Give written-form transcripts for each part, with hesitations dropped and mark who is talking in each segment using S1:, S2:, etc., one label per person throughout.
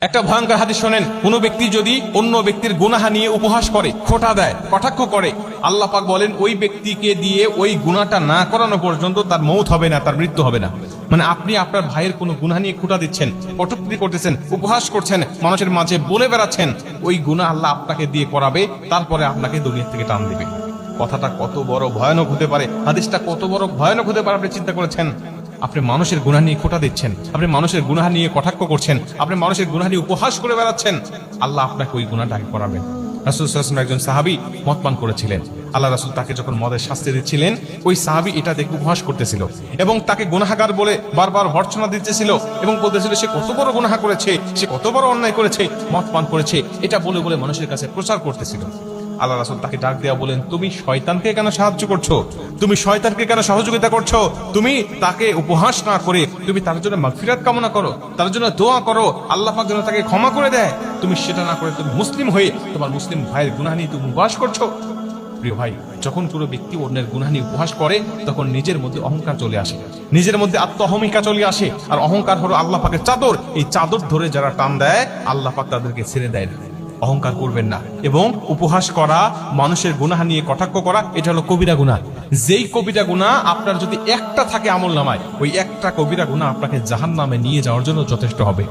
S1: একটা ভয়ঙ্কর হাদিস শোনেন, কোন ব্যক্তি যদি অন্য ব্যক্তির গুনাহ নিয়ে উপহাস করে, খোঁটা দেয়, কটাক্ষ করে, আল্লাহ পাক বলেন ওই ব্যক্তিকে দিয়ে ওই গুনাহটা না করানো পর্যন্ত তার মৌত হবে না, তার মৃত্যু হবে না। মানে আপনি আপনার ভাইয়ের কোনো গুনাহ নিয়ে খোঁটা দিচ্ছেন, কটূক্তি করতেছেন, উপহাস করছেন, মানুষের মাঝে বলে বেড়াচ্ছেন, ওই গুনাহ আল্লাহ আপনাকে দিয়ে করাবে, তারপরে আপনাকে দুনিয়া থেকে টান দিবে। কথাটা কত বড় ভয়ানক হতে পারে, হাদিসটা কত বড় ভয়ানক হতে পারে, আপনি চিন্তা করেছেন? আপনি মানুষের গুনাহ নিয়ে খোঁটা দিচ্ছেন, আপনি মানুষের গুনাহ নিয়ে কটাক্ষ করছেন, আপনি মানুষের গুনাহ নিয়ে উপহাস করে বেড়াচ্ছেন, আল্লাহ আপনাকে ওই গুনাহটাকে করাবেন। রাসূল সাল্লাল্লাহু আলাইহি ওয়াসাল্লাম একজন সাহাবী মদ পান করেছিলেন। আল্লাহ রাসূল তাকে যখন মদের শাস্তি দিচ্ছিলেন, ওই সাহাবী এটা দেখে উপহাস করতেছিল এবং তাকে গুনাহগার বলে বারবার ভর্ৎসনা দিতেছিল এবং বলতেছিল সে কত বড় গুনাহ করেছে, সে কত বড় অন্যায় করেছে, মদ পান করেছে, এটা বলে বলে মানুষের কাছে প্রচার করতেছিল। আল্লাহ রাসূল তাকে ডাক দেয়া বলেন, তুমি শয়তানকে কেন সাহায্য করছো? তুমি শয়তানকে কেন সহযোগিতা করছো? তুমি তাকে উপহাস না করে তুমি তার জন্য মাগফিরাত কামনা করো, তার জন্য দোয়া করো, আল্লাহ পাক যেন তাকে ক্ষমা করে দেয়। তুমি সেটা না করে তুমি মুসলিম হয়ে তোমার মুসলিম ভাইয়ের গুনাহ নিয়ে তুমি উপহাস করছো। প্রিয় ভাই, যখন কোনো ব্যক্তি অন্যের গুনাহ নিয়ে উপহাস করে, তখন নিজের মধ্যে অহংকার চলে আসে, নিজের মধ্যে আত্মঅহমিকা চলে আসে। আর অহংকার হলো আল্লাহ পাকের চাদর, এই চাদর ধরে যারা টান দেয়, আল্লাহ পাক তাদেরকে ছেড়ে দেয় না। অহংকার করবেন না। এবং উপহাস করা, মানুষের গুনাহ নিয়ে কটাক্ষ করা, এটা হলো কবিরা গুনাহ। যেই কবিরা গুনাহ আপনার যদি একটা থাকে আমল নামায়, ওই একটা কবিরা গুনাহ আপনাকে জাহান্নামে নিয়ে যাওয়ার জন্য যথেষ্ট হবে।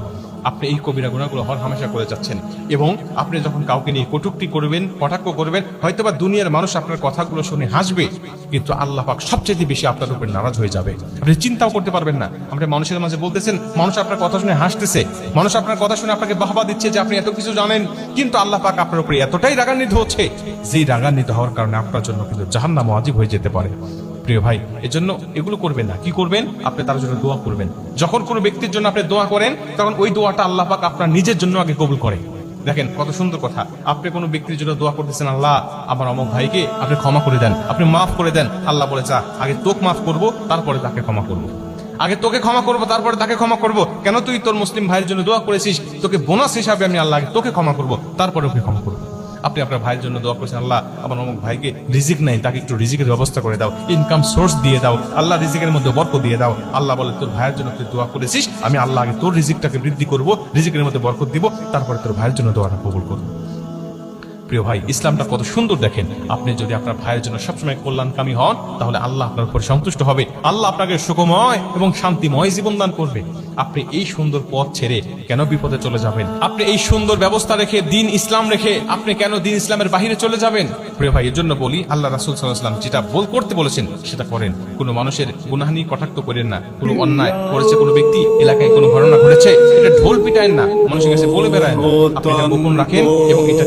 S1: আপনি এই কবিরা গুনাহগুলো হরহামেশা করে যাচ্ছেন এবং আপনি যখন কাউকে নিয়ে কটূক্তি করবেন, কটাক্ষ করবেন, হয়তোবা দুনিয়ার মানুষ আপনার কথাগুলো শুনে হাসবে, কিন্তু আল্লাহ পাক সবচেয়ে বেশি আপনার উপর নারাজ হয়ে যাবে। আপনি চিন্তাও করতে পারবেন না। আপনি মানুষের মাঝে বলতেছেন, মানুষ আপনার কথা শুনে হাসতেছে, মানুষ আপনার কথা শুনে আপনাকে বাহবা দিচ্ছে যে আপনি এত কিছু জানেন, কিন্তু আল্লাহ পাক আপনার উপরে এতটাই রাগান্বিত হচ্ছে, যেই রাগান্বিত হওয়ার কারণে আপনার জন্য কিন্তু জাহান্নাম ওয়াজিব হয়ে যেতে পারে। প্রিয় ভাই, এজন্য এগুলো করবেন না। কি করবেন? আপনি তার জন্য দোয়া করবেন। যখন কোনো ব্যক্তির জন্য আপনি দোয়া করেন, তখন ওই দোয়াটা আল্লাহ পাক আপনার নিজের জন্য আগে কবুল করে। দেখেন কত সুন্দর কথা। আপনি কোনো ব্যক্তির জন্য দোয়া করতেছেন, আল্লাহ আমার অমুক ভাইকে আপনি ক্ষমা করে দেন, আপনি মাফ করে দেন। আল্লাহ বলে, যা, আগে তোকে মাফ করবো, তারপরে তাকে ক্ষমা করবো। আগে তোকে ক্ষমা করবো, তারপরে তাকে ক্ষমা করবো। কেন? তুই তোর মুসলিম ভাইয়ের জন্য দোয়া করেছিস, তোকে বোনাস হিসাবে আমি আল্লাহ আগে তোকে ক্ষমা করবো, তারপরে ওকে ক্ষমা করবো। আপনি আপনার ভাইয়ের জন্য দোয়া করছেন, আল্লাহ আমার অমুক ভাইকে রিজিক নাই, তাকে একটু রিজিকের ব্যবস্থা করে দাও, ইনকাম সোর্স দিয়ে দাও, আল্লাহ রিজিকের মধ্যে বরকত দিয়ে দাও। আল্লাহ বলে, তোর ভাইয়ের জন্য তুই দোয়া করেছিস, আমি আল্লাহ আগে তোর রিজিকটাকে বৃদ্ধি করবো, রিজিকের মধ্যে বরকত দিব, তারপরে তোর ভাইয়ের জন্য দোয়াটা কবুল করবো। প্রিয় ভাই, ইসলামটা কত সুন্দর দেখেন। আপনি যদি আপনার ভাইয়ের জন্য সবসময় কল্যাণকামী হন, তাহলে আল্লাহ আপনার উপর সন্তুষ্ট হবে, আল্লাহ আপনাকে সুখময় এবং শান্তিময় জীবন দান করবে। আপনি এই সুন্দর পথ ছেড়ে কেন বিপদে চলে যাবেন? আপনি এই সুন্দর ব্যবস্থা রেখে, দিন ইসলাম রেখে আপনি কেন দিন ইসলামের বাহিরে চলে যাবেন? প্রিয় ভাই, এর জন্য বলি, আল্লাহ রাসূল সাল্লাল্লাহু আলাইহি ওয়াসাল্লাম যেটা করতে বলেছেন সেটা করেন। কোনো মানুষের গুনাহ নিয়ে কটাক্ষ করেন না। কোনো অন্যায় করেছে কোনো ব্যক্তি, এলাকায় কোনো ঘটনা ঘটেছে, এটা ঢোল পিটায়েন না, মানুষের কাছে বলে বেড়ায় না। আপনি এটা গোপন রাখেন এবং এটা